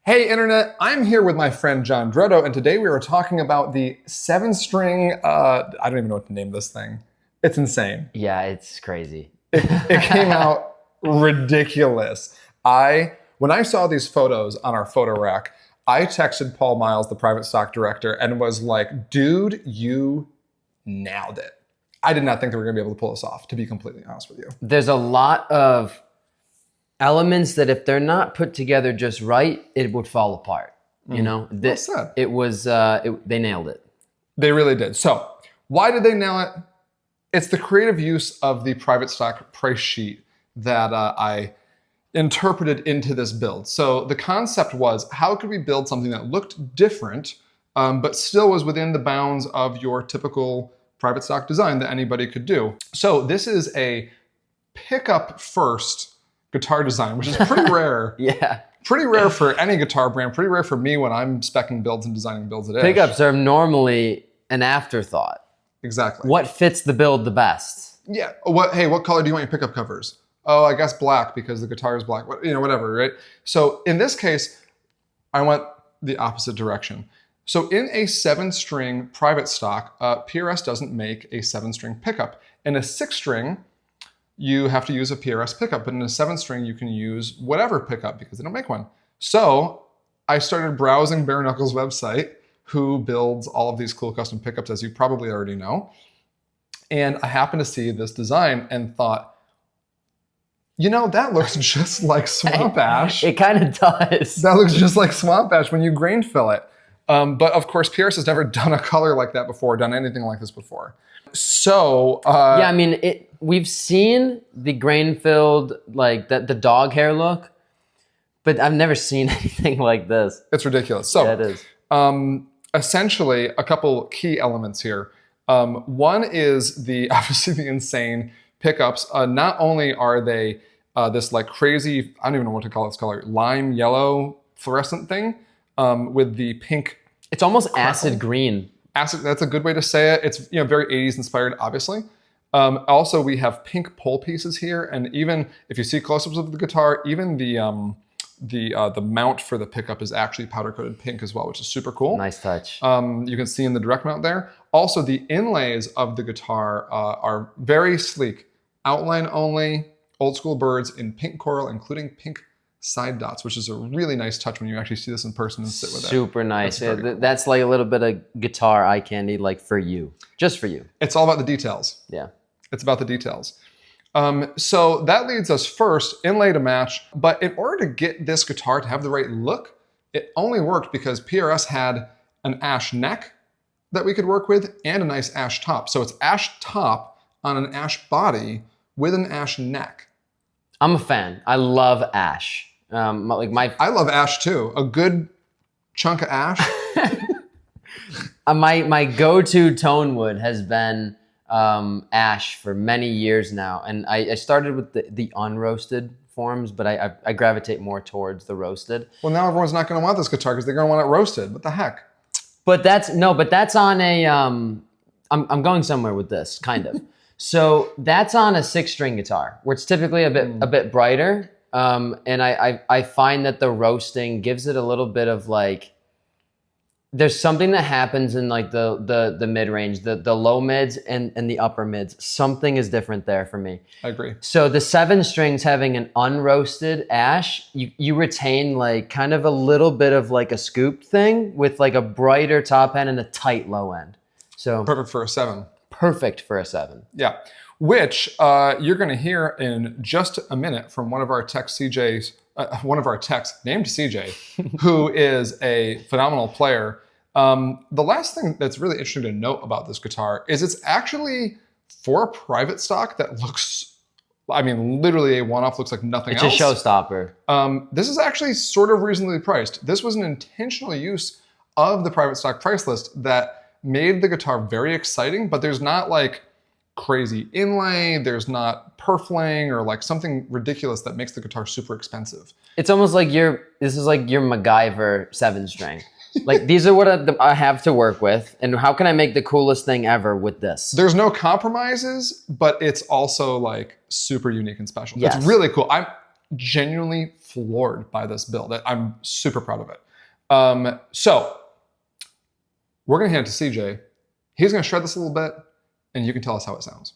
Hey Internet, I'm here with my friend Jon Dretto, and today we are talking about the 7-string, I don't even know what to name this thing. It's insane. Yeah, it's crazy. It came out ridiculous. When I saw these photos on our photo rack, I texted Paul Miles, the private stock director, and was like, dude, you nailed it. I did not think that we were gonna be able to pull this off, to be completely honest with you. There's a lot of elements that if they're not put together just right, it would fall apart. You know, Well said. it was, they nailed it. They really did. So why did they nail it? It's the creative use of the private stock price sheet that I interpreted into this build. So the concept was, how could we build something that looked different, but still was within the bounds of your typical private stock design that anybody could do? So this is a pickup first guitar design, which is pretty rare. Yeah. Pretty rare for any guitar brand, pretty rare for me when I'm speccing builds and designing builds at Ish. Pickups are normally an afterthought. Exactly. What fits the build the best? Yeah. Hey, what color do you want your pickup covers? Oh, I guess black because the guitar is black. Whatever, right? So in this case, I went the opposite direction. So in a 7-string private stock, PRS doesn't make a 7-string pickup. In a 6-string, you have to use a PRS pickup, but in a 7-string, you can use whatever pickup because they don't make one. So I started browsing Bare Knuckles' website, who builds all of these cool custom pickups, as you probably already know. And I happened to see this design and thought, you know, that looks just like Swamp Ash. It kind of does. That looks just like Swamp Ash when you grain fill it. But of course, PRS has never done a color like that before, done anything like this before. So yeah, I mean, we've seen the grain-filled, like the dog hair look, but I've never seen anything like this. It's ridiculous. So yeah, it is. Essentially, a couple key elements here. One is obviously the insane pickups. Not only are they this like crazy, I don't even know what to call this color, lime yellow fluorescent thing with the pink. It's almost acid green. Acid, that's a good way to say it. It's very 80s inspired, obviously. Also, we have pink pole pieces here, and even if you see close-ups of the guitar, even the mount for the pickup is actually powder-coated pink as well, which is super cool. Nice touch. You can see in the direct mount there. Also, the inlays of the guitar are very sleek. Outline only, old school birds in pink coral, including pink side dots, which is a really nice touch when you actually see this in person and sit with it. Super nice. Cool. That's like a little bit of guitar eye candy, like for you, just for you. It's all about the details. Yeah. It's about the details. So that leads us first, inlay to match. But in order to get this guitar to have the right look, it only worked because PRS had an ash neck that we could work with and a nice ash top. So it's ash top on an ash body with an ash neck. I'm a fan. I love ash. I love ash too. A good chunk of ash. My go-to Tonewood has been ash for many years now, and I started with the unroasted forms, but I gravitate more towards the roasted. Well, now everyone's not going to want this guitar because they're going to want it roasted. What the heck? But that's on a I'm going somewhere with this, kind of. So that's on a 6-string guitar, where it's typically a bit brighter, and I find that the roasting gives it a little bit of like, there's something that happens in like the mid-range, the low mids and the upper mids. Something is different there for me. I agree. So the 7 strings having an unroasted ash, you retain like kind of a little bit of like a scooped thing with like a brighter top end and a tight low end. So perfect for a 7. Perfect for a 7. Yeah, which you're going to hear in just a minute from one of our techs, CJ's. One of our techs named CJ, who is a phenomenal player. The last thing that's really interesting to note about this guitar is it's actually for a private stock that looks, I mean, literally a one-off, looks like nothing else. It's a showstopper. This is actually sort of reasonably priced. This was an intentional use of the private stock price list that made the guitar very exciting, but there's not like crazy inlay, there's not purfling or like something ridiculous that makes the guitar super expensive. It's almost like this is like your MacGyver 7-string. Like, these are what I have to work with, and how can I make the coolest thing ever with this? There's no compromises, but it's also like super unique and special. Yes. It's really cool. genuinely floored by this build. I'm super proud of it. So we're gonna hand it to CJ. He's gonna shred this a little bit, and you can tell us how it sounds.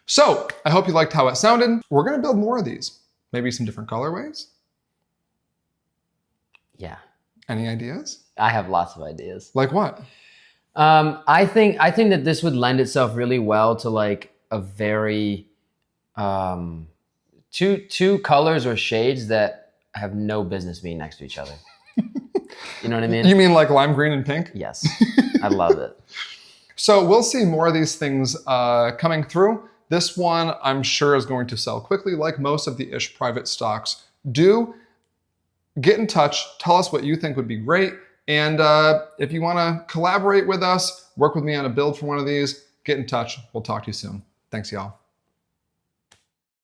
So I hope you liked how it sounded. We're gonna build more of these, maybe some different colorways. Yeah. Any ideas? I have lots of ideas. Like what? I think that this would lend itself really well to like a very two colors or shades that have no business being next to each other. You know what I mean? You mean like lime green and pink? Yes, I love it. So we'll see more of these things coming through. This one I'm sure is going to sell quickly, like most of the Ish private stocks do. get in touch. Tell us what you think would be great. And if you want to collaborate with us, work with me on a build for one of these, get in touch. We'll talk to you soon. Thanks, y'all.